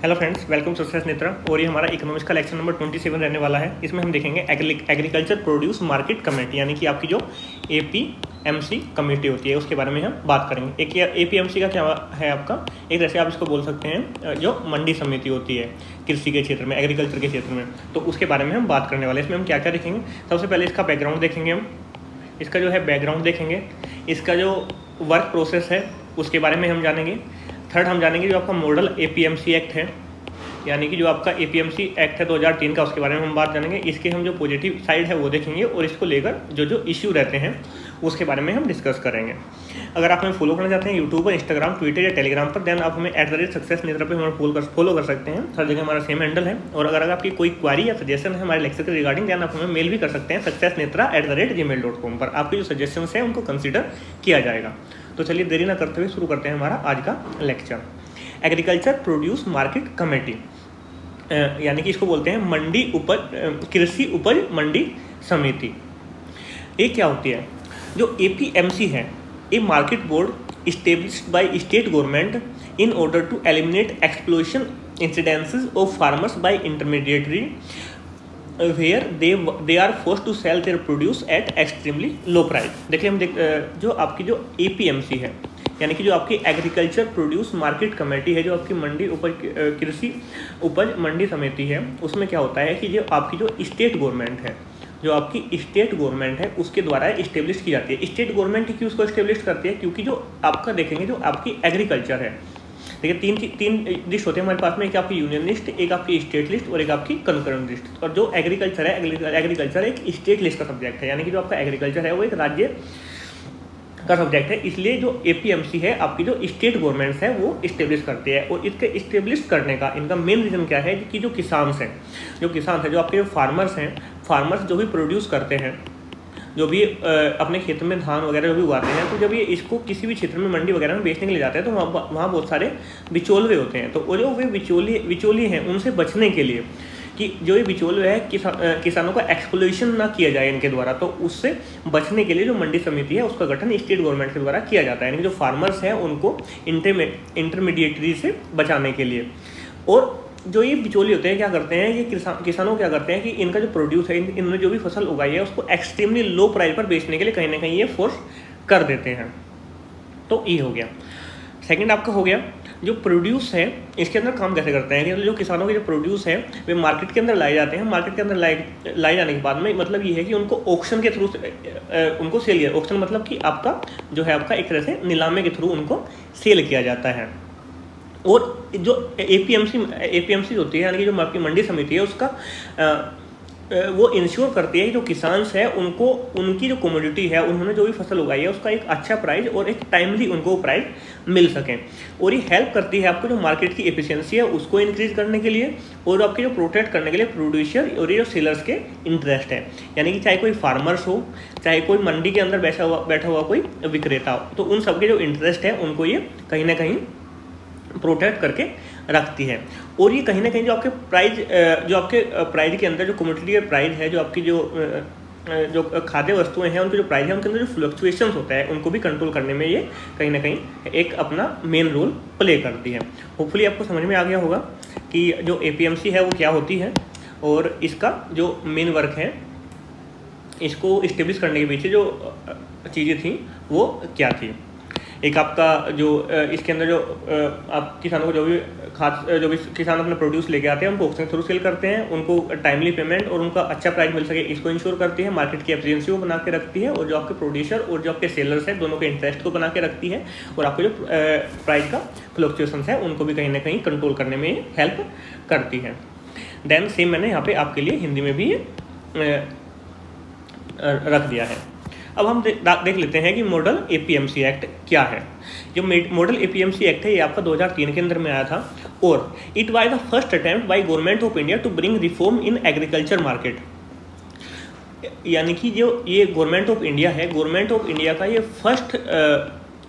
Hello friends, welcome to success Netra. और ये हमारा इकोनॉमिक्स का लेक्चर नंबर 27 रहने वाला है। इसमें हम देखेंगे एग्रीकल्चर प्रोड्यूस मार्केट कमेटी, यानी कि आपकी जो APMC कमेटी होती है उसके बारे में हम बात करेंगे। एक APMC का क्या है आपका, एक जैसे आप इसको बोल सकते हैं जो मंडी समिति होती है कृषि के क्षेत्र में, एग्रीकल्चर के क्षेत्र में, तो उसके बारे में हम बात करने वाले हैं। इसमें हम क्या क्या देखेंगे, सबसे पहले इसका बैकग्राउंड देखेंगे, हम इसका जो है बैकग्राउंड देखेंगे, इसका जो वर्क प्रोसेस है उसके बारे में हम जानेंगे। थर्ड हम जानेंगे जो आपका मॉडल APMC एक्ट है, यानी कि जो आपका APMC एक्ट है 2003 का, उसके बारे में हम बात जानेंगे। इसके हम जो पॉजिटिव साइड है वो देखेंगे और इसको लेकर जो इश्यू रहते हैं उसके बारे में हम डिस्कस करेंगे। अगर आप हमें फॉलो करना चाहते हैं यूट्यूब पर, इंस्टाग्राम, ट्विटर या टेलीग्राम पर, देन आप हमें @सक्सेस नेत्रा पर हमें फॉलो कर सकते हैं। हर जगह हमारा सेम हैंडल है। और अगर आपकी कोई क्वारी या सजेशन है हमारे लेक्चर के रिगार्डिंग, देन आप हमें मेल भी कर सकते हैं successnetra@gmail.com पर। आपकी जो सजेशंस हैं उनको कंसिडर किया जाएगा। तो चलिए देरी ना करते हुए शुरू करते हैं हमारा आज का lecture. Agriculture produce market committee, यानी कि इसको बोलते हैं मंडी उपज कृषि उपज मंडी समिति। ये क्या होती है? जो APMC है, a market board established by state government in order to eliminate exploitation incidences of farmers by intermediatory where they are forced to sell their produce at extremely low price. देखिए जो आपकी जो APMC है, यानी कि जो आपकी एग्रीकल्चर प्रोड्यूस मार्केट कमेटी है, जो आपकी मंडी उपज कृषि उपज मंडी समिति है, उसमें क्या होता है कि जो आपकी जो स्टेट गवर्नमेंट है, जो आपकी स्टेट गवर्नमेंट है उसके द्वारा इस्टेब्लिश की जाती है। स्टेट गवर्नमेंट क्यों उसको इस्टेब्लिश करती है? क्योंकि जो आपका देखेंगे जो आपकी एग्रीकल्चर है, देखिए तीन लिस्ट होते हैं हमारे पास में, एक आपकी यूनियन लिस्ट, एक आपकी स्टेट लिस्ट और एक आपकी कंकरेंट लिस्ट। और जो एग्रीकल्चर है, एग्रीकल्चर एक स्टेट लिस्ट का सब्जेक्ट है, यानी कि जो आपका एग्रीकल्चर है वो एक राज्य का सब्जेक्ट है। इसलिए जो APMC है आपकी जो स्टेट गवर्नमेंट्स है वो इस्टेब्लिश करती है। और इसके इस्टेब्लिश करने का इनका मेन रीज़न क्या है कि जो किसान हैं, जो आपके जो फार्मर्स हैं, फार्मर्स जो भी प्रोड्यूस करते हैं, जो भी अपने खेत में धान वगैरह जो भी उगाते हैं, तो जब ये इसको किसी भी क्षेत्र में मंडी वगैरह में बेचने के लिए जाते हैं तो वहाँ बहुत सारे बिचौलिए होते हैं। तो वो जो वे बिचौलिए हैं उनसे बचने के लिए कि जो ये बिचौलिए है किसानों का एक्सप्लॉइटेशन ना किया जाए इनके द्वारा, तो उससे बचने के लिए जो मंडी समिति है उसका गठन स्टेट गवर्नमेंट के द्वारा किया जाता है, यानी कि जो फार्मर्स हैं उनको इंटरमीडिएटरी से बचाने के लिए। और जो ये बिचौलिए होते हैं क्या करते हैं, ये किसानों क्या करते हैं कि इनका जो प्रोड्यूस है, इन्होंने जो भी फसल उगाई है उसको एक्सट्रीमली लो प्राइस पर बेचने के लिए कहीं ना कहीं ये फोर्स कर देते हैं। तो ये हो गया। सेकंड आपका हो गया जो प्रोड्यूस है, इसके अंदर काम कैसे करते हैं कि जो किसानों के जो प्रोड्यूस है वे मार्केट के अंदर लाए जाते हैं। मार्केट के अंदर लाए जाने के बाद में मतलब ये है कि उनको ऑक्शन के थ्रू उनको सेल किया। ऑक्शन मतलब कि आपका जो है आपका एक तरह से नीलामे के थ्रू उनको सेल किया जाता है। और जो APMC होती है, यानी कि जो आपकी मंडी समिति है उसका वो इंश्योर करती है कि जो किसान है उनको उनकी जो कमोडिटी है, उन्होंने जो भी फसल उगाई है उसका एक अच्छा प्राइस और एक टाइमली उनको प्राइस मिल सके। और ये हेल्प करती है आपको जो मार्केट की एफिशिएंसी है उसको इंक्रीज करने के लिए, और आपके जो प्रोटेक्ट करने के लिए प्रोड्यूसर और ये जो सेलर्स के इंटरेस्ट है, यानी कि चाहे कोई फार्मर्स हो, चाहे कोई मंडी के अंदर बैठा हुआ कोई विक्रेता हो, तो उन सबके जो इंटरेस्ट है उनको ये कहीं ना कहीं प्रोटेक्ट करके रखती है। और ये कहीं ना कहीं जो आपके प्राइस के अंदर जो कमोडिटी प्राइस है, जो आपकी जो खाद्य वस्तुएं हैं उनके जो प्राइस है उनके अंदर जो फ्लक्चुएशंस होता है उनको भी कंट्रोल करने में ये कहीं ना कहीं एक अपना मेन रोल प्ले करती है। होपफुली आपको समझ में आ गया होगा कि जो APMC है वो क्या होती है और इसका जो मेन वर्क है, इसको इस्टेब्लिश करने के पीछे जो चीज़ें थी वो क्या थी। एक आपका जो इसके अंदर जो आप किसानों को जो भी किसान अपना प्रोड्यूस लेके आते हैं उनको ऑक्शन थ्रू सेल करते हैं, उनको टाइमली पेमेंट और उनका अच्छा प्राइस मिल सके इसको इंश्योर करती है। मार्केट की एफिशिएंसी को बना के रखती है, और जो आपके प्रोड्यूसर और जो आपके सेलर्स हैं दोनों के इंटरेस्ट को बना के रखती है, और आपके जो प्राइस का फ्लक्चुएशन है उनको भी कहीं ना कहीं कंट्रोल करने में हेल्प करती है। देन सेम मैंने यहाँ पे आपके लिए हिंदी में भी रख दिया है। अब हम देख लेते हैं कि मॉडल APMC एक्ट क्या है। जो मॉडल APMC एक्ट है ये आपका 2003 के अंदर में आया था, और it was the first attempt by government of India to bring reform in agriculture market. यानी कि जो ये गवर्नमेंट ऑफ इंडिया है, गवर्नमेंट ऑफ इंडिया का ये फर्स्ट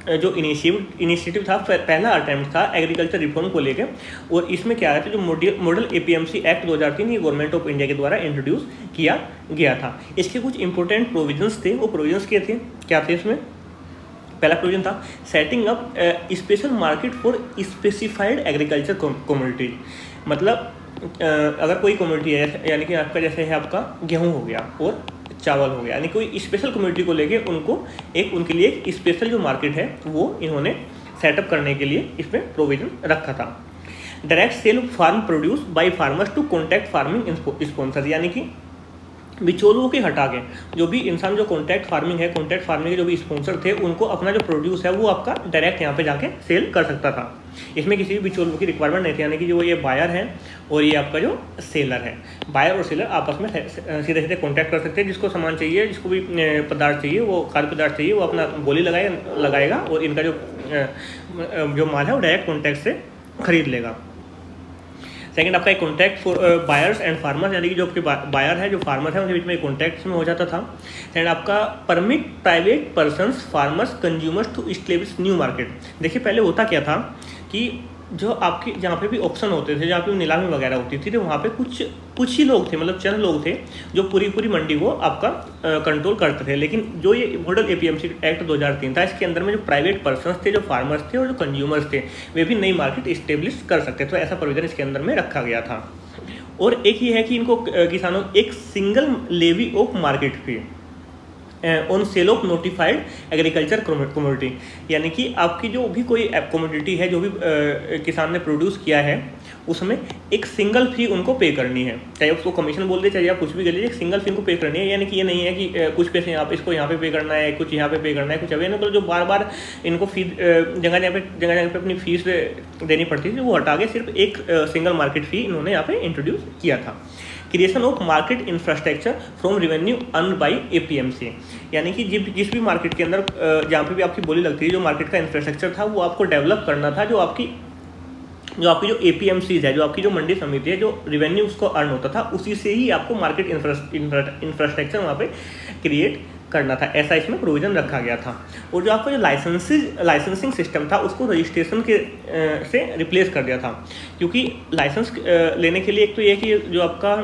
जो इनिशिएटिव था, पहला अटेम्प्ट था एग्रीकल्चर रिफॉर्म को लेकर। और इसमें क्या है, जो मॉडल APMC एक्ट 2003 ये गवर्नमेंट ऑफ इंडिया के द्वारा इंट्रोड्यूस किया गया था। इसके कुछ इंपॉर्टेंट प्रोविजंस थे, वो प्रोविजंस क्या थे इसमें? पहला प्रोविजन था setting up special market for specified agriculture community. मतलब अगर कोई कम्युनिटी है, यानी कि आपका जैसे है आपका गेहूँ हो गया और चावल हो गया, यानी कोई स्पेशल कम्युनिटी को लेके उनको उनके लिए एक स्पेशल जो मार्केट है वो इन्होंने सेटअप करने के लिए इसमें प्रोविजन रखा था। Direct sale farm produce by farmers to contact farming sponsor, यानी कि बिचौलियों के हटा के जो भी इंसान जो कॉन्टैक्ट फार्मिंग के जो भी स्पॉन्सर थे उनको अपना जो प्रोड्यूस है वो आपका डायरेक्ट यहाँ पे जाके सेल कर सकता था। इसमें किसी भी बिचौलियों की रिक्वायरमेंट नहीं थी, यानी कि जो ये बायर है और ये आपका जो सेलर है, बायर और सेलर आपस में सीधे सीधे कॉन्टैक्ट कर सकते हैं। जिसको सामान चाहिए, जिसको भी पदार्थ चाहिए, वो खाद्य पदार्थ चाहिए, वो अपना बोली लगाएगा और इनका जो माल है वो डायरेक्ट कॉन्टैक्ट से खरीद लेगा। सेकंड आपका एक contact for buyers and farmers, यानी कि जो आपके बायर है जो फार्मर है उनके बीच में कॉन्टैक्ट में हो जाता था। सेकंड आपका permit private persons farmers consumers to establish new market. देखिए पहले होता क्या था कि जो आपके जहाँ पे भी ऑप्शन होते थे, जहाँ पे नीलामी वगैरह होती थी, तो वहाँ पे कुछ ही लोग थे, मतलब चंद लोग थे जो पूरी मंडी को आपका कंट्रोल करते थे। लेकिन जो ये मॉडल एपीएमसी एक्ट 2003 था, इसके अंदर में जो प्राइवेट पर्सन्स थे, जो फार्मर्स थे और जो कंज्यूमर्स थे, वे भी नई मार्केट इस्टेब्लिश कर सकते थे। तो ऐसा प्रोविजन इसके अंदर में रखा गया था। और एक ही है कि इनको किसानों एक single levy of market fee on sale of notified agriculture commodity, यानी कि आपकी जो भी कोई कमोडिटी है जो भी किसान ने प्रोड्यूस किया है उसमें एक सिंगल फी उनको पे करनी है, चाहे उसको कमीशन बोल दे चाहे आप कुछ भी कर लीजिए, एक सिंगल फी उनको पे करनी है। यानी कि ये नहीं है कि कुछ पैसे आप इसको यहाँ पे करना है, कुछ यहाँ पे करना है, कुछ अभी तो जो बार बार इनको फी जगह पे अपनी फीस देनी पड़ती थी, वो हटा के सिर्फ एक सिंगल मार्केट फी इन्होंने यहाँ पे इंट्रोड्यूस किया था। Creation of market infrastructure from revenue earn by APMC, यानी कि जिस भी मार्केट के अंदर जहाँ पे भी आपकी बोली लगती है, जो मार्केट का इंफ्रास्ट्रक्चर था वो आपको डेवलप करना था। जो आपकी जो एपीएमसीज है, जो आपकी जो मंडी समिति है, जो रेवेन्यू उसको अर्न होता था, उसी से ही आपको मार्केट इंफ्रास्ट्रक्चर वहाँ पे क्रिएट करना था। ऐसा इसमें प्रोविजन रखा गया था। और जो आपका जो लाइसेंसिंग सिस्टम था उसको रजिस्ट्रेशन से रिप्लेस कर दिया था, क्योंकि लाइसेंस लेने के लिए एक तो ये कि जो आपका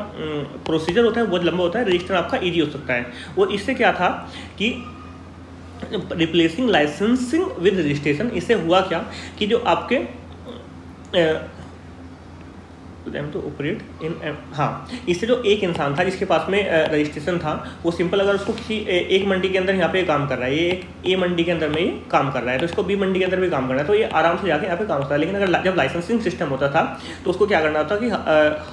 प्रोसीजर होता है बहुत लंबा होता है, रजिस्टर आपका ईजी हो सकता है। और इससे क्या था कि रिप्लेसिंग लाइसेंसिंग विद रजिस्ट्रेशन, इससे हुआ क्या कि जो आपके तो ऑपरेट इन इससे जो एक इंसान था जिसके पास में रजिस्ट्रेशन था, वो सिंपल अगर उसको किसी एक मंडी के अंदर यहाँ पे काम कर रहा है, ये एक ए मंडी के अंदर में ये काम कर रहा है, तो इसको बी मंडी के अंदर भी काम करना है, तो ये आराम से जाके यहाँ पे काम करता है। लेकिन अगर जब लाइसेंसिंग सिस्टम होता था तो उसको क्या करना होता कि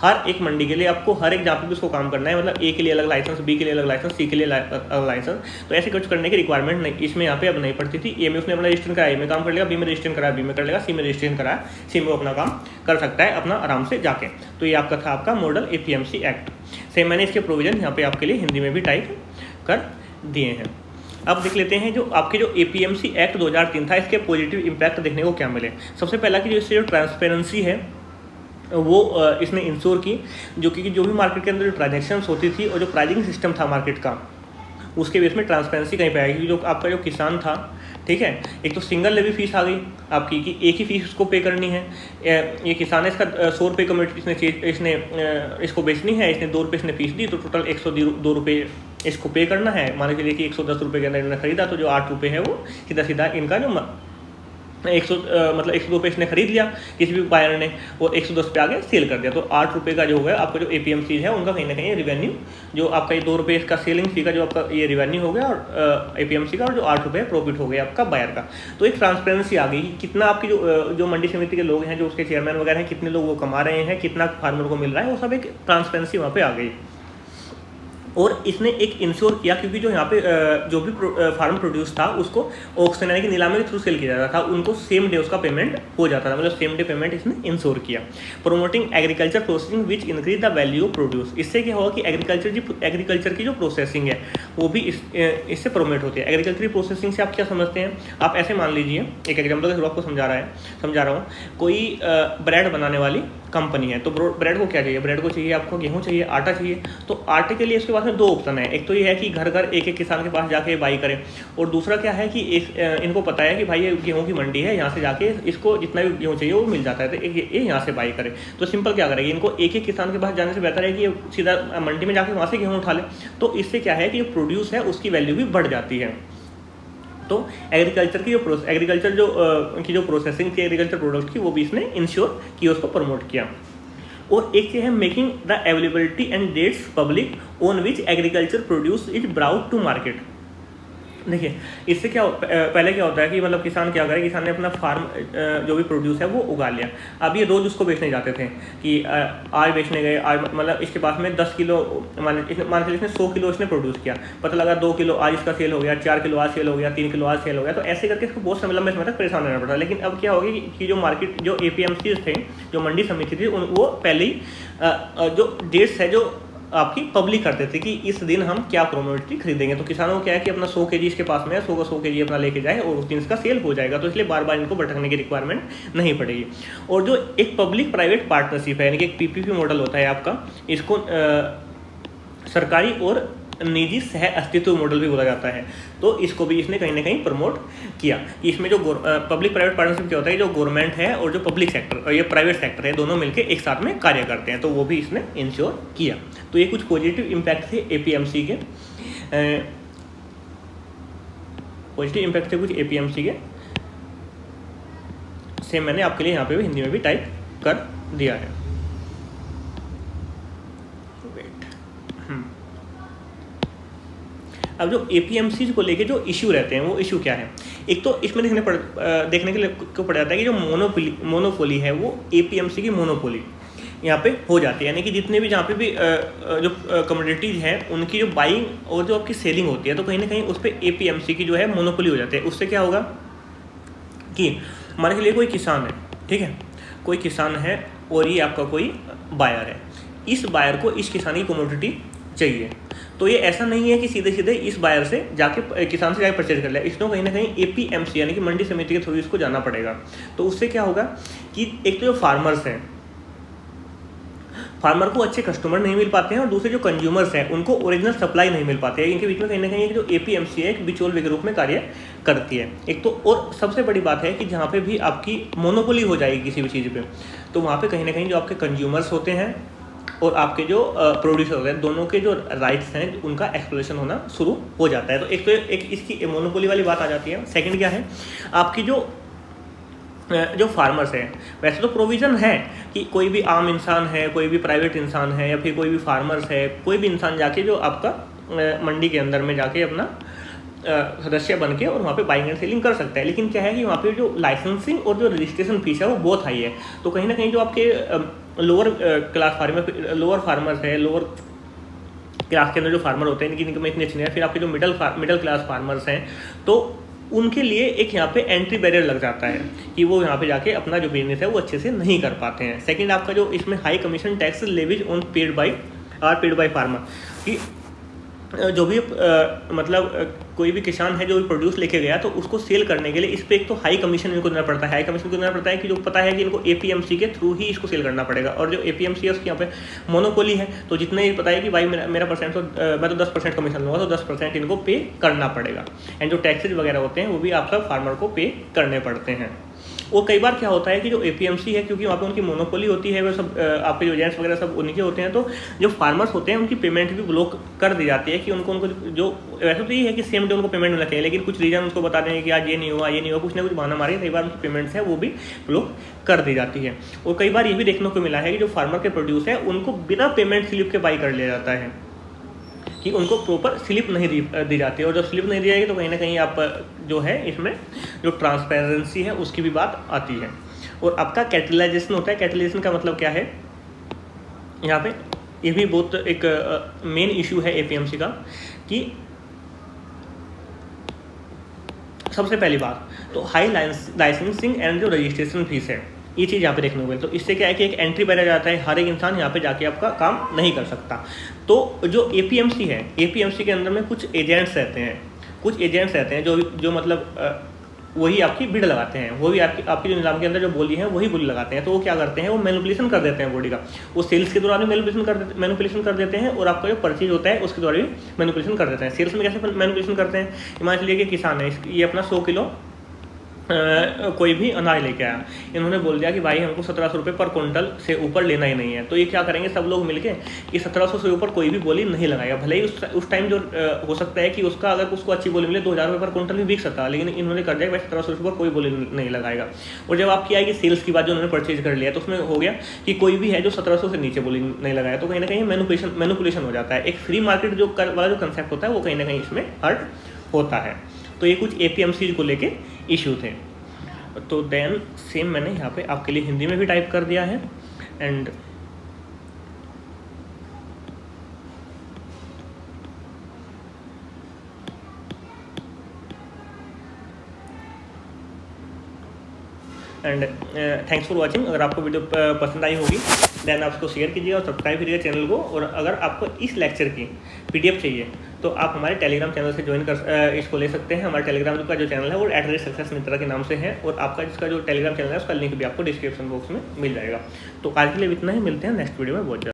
हर एक मंडी के लिए आपको हर एक जहाँ पे भी उसको काम करना है, मतलब ए के लिए अलग लाइसेंस, बी के लिए अलग लाइसेंस, सी के लिए अलग लाइसेंस, तो ऐसे कुछ करने की रिक्वायरमेंट नहीं इसमें यहाँ पे अब नहीं पड़ती थी। ए में उसने अपना रजिस्ट्रेशन कराया, ए में काम कर लेगा, बी में रजिस्ट्रेशन कराया, बी में कर लेगा, सी में रजिस्ट्रेशन कराया, सी में अपना काम कर सकता है अपना आराम से जाके। तो ये आपका था आपका मॉडल एपीएमसी एक्ट। सेम मैंने इसके प्रोविजन यहाँ पे आपके लिए हिंदी में भी टाइप कर दिए हैं। अब देख लेते हैं जो आपके जो एपीएमसी एक्ट 2003 था, इसके पॉजिटिव इंपैक्ट देखने को क्या मिले। सबसे पहला कि जो इससे जो ट्रांसपेरेंसी है वो इसने इंश्योर की, जो कि जो भी मार्केट के अंदर जो ट्रांजेक्शन्स होती थी और जो प्राइसिंग सिस्टम था मार्केट का, उसके बेस में ट्रांसपेरेंसी कहीं पे आएगी। जो आपका जो किसान था, ठीक है, एक तो सिंगल लेवी फीस आ गई आपकी कि एक ही फीस उसको पे करनी है। ये किसान है, इसका 100 रुपये कम्युनिटी इसने इसको बेचनी है, इसने 2 रुपये इसने फीस दी, तो टोटल 102 रुपये इसको पे करना है। मान के लिए कि 110 रुपये के अंदर इन्होंने खरीदा, तो जो 8 रुपये है वो सीधा इनका जो 102 पे इसने खरीद लिया किसी भी बायर ने, वो 110 पे आगे सेल कर दिया, तो 8 रुपये का जो होगा आपका जो एपीएमसी है उनका कहीं ना कहीं रिवेन्यू, जो आपका ये 2 रुपये इसका सेलिंग फी का जो आपका ये रिवेन्यू हो गया और एपीएमसी का, और जो 8 रुपये प्रॉफिट हो गया आपका बायर का। तो एक ट्रांसपेरेंसी आ गई, कितना आपकी जो मंडी समिति के लोग हैं, जो उसके चेयरमैन वगैरह हैं, कितने लोग वो कमा रहे हैं, कितना फार्मर को मिल रहा है, वो सब एक ट्रांसपेरेंसी वहाँ पर आ गई। और इसने एक इंश्योर किया, क्योंकि जो यहाँ पे जो भी फार्म प्रोड्यूस था उसको ऑक्शन यानी कि नीलामी के थ्रू सेल किया जाता था, उनको सेम डे उसका पेमेंट हो जाता था, मतलब सेम डे पेमेंट इसने इंश्योर किया। Promoting agriculture processing which increase the value of produce, इससे क्या होगा कि एग्रीकल्चर की जो प्रोसेसिंग है वो भी इससे प्रोमोट होती है। एग्रीकल्चर प्रोसेसिंग से आप क्या समझते हैं, आप ऐसे मान लीजिए, एक एग्जाम्पल के थ्रू आपको समझा रहा हूँ, कोई ब्रेड बनाने वाली कंपनी है, तो ब्रेड को क्या चाहिए, ब्रेड को चाहिए आपको गेहूँ चाहिए, आटा चाहिए। तो आटे के लिए इसके पास में 2 ऑप्शन है, एक तो ये है कि घर घर एक किसान के पास जाके बाई करें, और दूसरा क्या है कि इनको पता है कि भाई ये गेहूँ की मंडी है, यहाँ से जाके इसको जितना भी गेहूँ चाहिए वो मिल जाता है, तो ये यहाँ से बाई करें। तो सिंपल क्या करेगी, इनको एक किसान के पास जाने से बेहतर है कि ये सीधा मंडी में जाके वहाँ से गेहूँ उठा ले। तो इससे क्या है कि जो प्रोड्यूस है उसकी वैल्यू भी बढ़ जाती है। तो एग्रीकल्चर की जो एग्रीकल्चर जो की जो प्रोसेसिंग थी एग्रीकल्चर प्रोडक्ट की, वो भी इसने इंश्योर किया, उसको प्रमोट किया। और एक चीज़ है making the availability and dates public on which agriculture produce is brought to market. देखिए इससे क्या पहले क्या होता है कि मतलब किसान क्या करे, किसान ने अपना फार्म जो भी प्रोड्यूस है वो उगा लिया। अब ये रोज़ उसको बेचने जाते थे कि आज बेचने गए, आज मतलब इसके पास में 10 किलो मान के इसने 100 किलो इसने प्रोड्यूस किया, पता लगा 2 किलो आज इसका सेल हो गया, 4 किलो आज सेल हो गया, 3 किलो आज सेल हो गया। तो ऐसे करके इसको बहुत लंबे समय तक परेशान रहना पड़ा। लेकिन अब क्या होगी कि जो मार्केट जो APMC थे, जो मंडी समिति थी, वो पहले ही जो डेट्स है जो आपकी पब्लिक करते थे कि इस दिन हम क्या कमोडिटी खरीदेंगे। तो किसानों को क्या है कि अपना 100 kg इसके पास में है, 100 का 100 kg अपना लेके जाए और उस दिन इसका सेल हो जाएगा। तो इसलिए बार बार इनको भटकने की रिक्वायरमेंट नहीं पड़ेगी। और जो एक पब्लिक प्राइवेट पार्टनरशिप है, यानी कि एक PPP मॉडल होता है आपका, इसको सरकारी और निजी सह अस्तित्व मॉडल भी बोला जाता है। तो इसको भी इसने कहीं ना कहीं प्रमोट किया कि इसमें जो पब्लिक प्राइवेट पार्टनरशिप क्या होता है, जो गवर्नमेंट है और जो पब्लिक सेक्टर और ये प्राइवेट सेक्टर है, दोनों मिलकर एक साथ में कार्य करते हैं। तो वो भी इसने इंश्योर किया। तो ये कुछ पॉजिटिव इम्पैक्ट थे APMC के, पॉजिटिव इम्पैक्ट थे कुछ APMC के। सेम मैंने आपके लिए यहाँ पे भी हिंदी में भी टाइप कर दिया है। अब जो APMC को लेके जो इशू रहते हैं, वो इशू क्या है? एक तो इसमें देखने के लिए को पड़ जाता है कि जो मोनोपोली है वो APMC की मोनोपोली यहाँ पे हो जाती है। यानी कि जितने भी जहाँ पे भी जो कमोडिटीज़ हैं उनकी जो बाइंग और जो आपकी सेलिंग होती है, तो कहीं ना कहीं उस पर APMC की जो है मोनोपोली हो जाती है। उससे क्या होगा कि मान के लिए कोई किसान है, ठीक है, कोई किसान है और ये आपका कोई बायर है। इस बायर को इस किसान की कमोडिटी चाहिए, तो ये ऐसा नहीं है कि सीधे सीधे इस बायर से जाके किसान से जाके परचेज कर लिया। इसको कहीं ना कहीं APMC यानी कि मंडी समिति के थ्रू इसको जाना पड़ेगा। तो उससे क्या होगा कि एक तो जो फार्मर्स हैं, फार्मर को अच्छे कस्टमर नहीं मिल पाते हैं, और दूसरे जो कंज्यूमर्स हैं उनको ओरिजिनल सप्लाई नहीं मिल पाती है। इनके बीच में कहीं ना कहीं जो APMC है एक बिचौलिए के रूप में कार्य करती है एक तो। और सबसे बड़ी बात है कि जहाँ पे भी आपकी मोनोपोली हो जाएगी किसी भी चीज़ पे, तो वहाँ पे कहीं ना कहीं जो आपके कंज्यूमर्स होते हैं और आपके जो प्रोड्यूसर होते हैं, दोनों के जो राइट्स हैं उनका एक्सप्लोरेशन होना शुरू हो जाता है। तो एक इसकी मोनोपोली वाली बात आ जाती है। सेकंड क्या है, आपकी जो फार्मर्स हैं, वैसे तो प्रोविज़न है कि कोई भी आम इंसान है, कोई भी प्राइवेट इंसान है, या फिर कोई भी फार्मर्स है, कोई भी इंसान जाके जो आपका मंडी के अंदर में जाके अपना सदस्य बन के और वहाँ पे बाइंग एंड सेलिंग कर सकता है। लेकिन क्या है कि वहाँ पे जो लाइसेंसिंग और जो रजिस्ट्रेशन फीस है वो बहुत हाई है। तो कहीं ना कहीं जो आपके लोअर क्लास फार्मर्स है, लोअर क्लास के अंदर जो फार्मर होते हैं, इनकी इनकम इतनी अच्छी नहीं है, फिर आपके जो मिडिल क्लास फार्मर्स हैं, तो उनके लिए एक यहाँ पे एंट्री बैरियर लग जाता है कि वो यहाँ पे जाके अपना जो बिजनेस है वो अच्छे से नहीं कर पाते हैं। सेकंड, आपका जो इसमें high commission tax levies on paid by farmer, कि जो भी मतलब कोई भी किसान है जो भी प्रोड्यूस लेके गया, तो उसको सेल करने के लिए इस पर एक तो हाई कमीशन इनको देना पड़ता है। हाई कमीशन देना पड़ता है कि जो पता है कि इनको APMC के थ्रू ही इसको सेल करना पड़ेगा। और जो APMC है उसकी यहाँ पे मोनोपोली है, तो जितना ही पता है कि भाई मेरा परसेंट तो मैं तो 10% कमीशन लूँगा, तो 10% इनको पे करना पड़ेगा। एंड जो टैक्सेज वगैरह होते हैं वो भी आप सब फार्मर को पे करने पड़ते हैं। और कई बार क्या होता है कि जो APMC है, क्योंकि वहाँ पे उनकी मोनोपोली होती है, वो सब आपके जो एजेंट्स वगैरह सब उनके होते हैं, तो जो फार्मर्स होते हैं उनकी पेमेंट भी ब्लॉक कर दी जाती है कि उनको जो वैसे तो ये है कि सेम डे उनको पेमेंट मिलना चाहिए, लेकिन कुछ रीजन उसको बता देंगे कि आज ये नहीं हुआ, कुछ ना कुछ बहाना मारे, कई बार उनकी पेमेंट्स है वो भी ब्लॉक कर दी जाती है। और कई बार ये भी देखने को मिला है कि जो फार्मर के प्रोड्यूस है उनको बिना पेमेंट स्लिप के बाई कर लिया जाता है, कि उनको प्रॉपर स्लिप नहीं दी जाती है। और जब स्लिप नहीं दी जाएगी तो कहीं ना कहीं आप जो है इसमें जो ट्रांसपेरेंसी है उसकी भी बात आती है। और आपका कैटलाइजेशन होता है। कैटलाइजेशन का मतलब क्या है, यहाँ पे ये भी बहुत एक मेन इशू है APMC का, कि सबसे पहली बात तो हाई लाइसेंसिंग एंड जो रजिस्ट्रेशन फीस है, ये चीज़ यहाँ पे देखने को मिले। तो इससे क्या है कि एक एंट्री बैरियर जाता है, हर एक इंसान यहाँ पे जाके आपका काम नहीं कर सकता। तो जो APMC है, APMC के अंदर में कुछ एजेंट्स रहते हैं जो मतलब वही आपकी बिड लगाते हैं, वो भी आपकी जो निज़ाम के अंदर जो बोली है वही बोली लगाते हैं। तो वो क्या करते हैं, वो मैनिपुलेशन कर देते हैं बॉडी का। वो सेल्स के दौरान भी मैनिपुलेशन कर देते हैं, और आपका जो परचेज होता है उसके दौरान भी मैनिपुलेशन कर देते हैं। सेल्स में कैसे मैनिपुलेशन करते हैं, मान लीजिए कि किसान है, ये अपना 100 किलो कोई भी अनाज लेके आया, इन्होंने बोल दिया कि भाई हमको 1700 रुपये पर कुंटल से ऊपर लेना ही नहीं है, तो ये क्या करेंगे सब लोग मिलके कि 1700 से ऊपर कोई भी बोली नहीं लगाएगा। भले ही उस टाइम जो हो सकता है कि उसका अगर उसको अच्छी बोली मिले 2000 रुपये पर कुंटल भी बिक सकता है, लेकिन इन्होंने कर दिया कि भाई 1700 से ऊपर कोई बोली नहीं लगाएगा। और जब आपकी आएगी सेल्स की बात, जो उन्होंने परचेज कर लिया, तो उसमें हो गया कि कोई भी है जो 1700 से नीचे बोली नहीं लगाया, तो कहीं ना कहीं मैनिपुलेशन हो जाता है। एक फ्री मार्केट जो वाला जो कंसेप्ट होता है वो कहीं ना कहीं इसमें हर्ट होता है। तो ये कुछ APMC को लेके इशू थे। तो देन सेम मैंने यहाँ पे आपके लिए हिंदी में भी टाइप कर दिया है। And thanks for watching. अगर आपको वीडियो पसंद आई होगी देन आप उसको शेयर कीजिएगा और सब्सक्राइब करिएगा चैनल को। और अगर आपको इस लेक्चर की PDF चाहिए तो आप हमारे टेलीग्राम चैनल से ज्वाइन कर इसको ले सकते हैं। हमारे टेलीग्राम का जो चैनल है वो @सक्सेसमित्रा के नाम से है, और आपका जिसका जो टेलीग्राम चैनल है उसका लिंक भी आपको डिस्क्रिप्शन बॉक्स में मिल जाएगा। तो आज के लिए इतना ही, मिलते हैं नेक्स्ट वीडियो में बहुत जल्द।